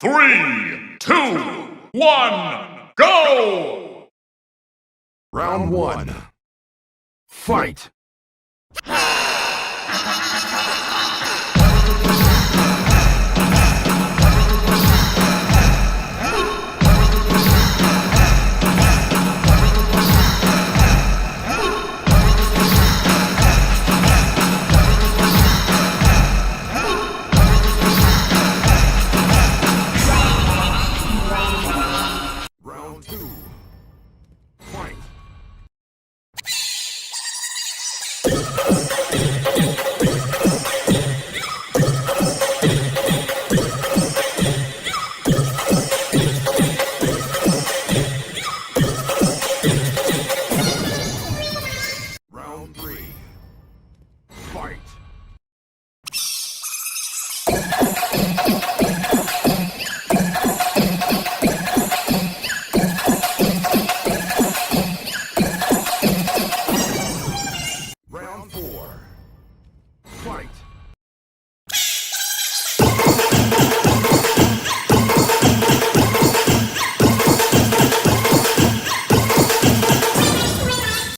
3, 2, 1, go! Round 1. Fight! Round 2. Fight! Round 3. Fight! Round 4. Fight!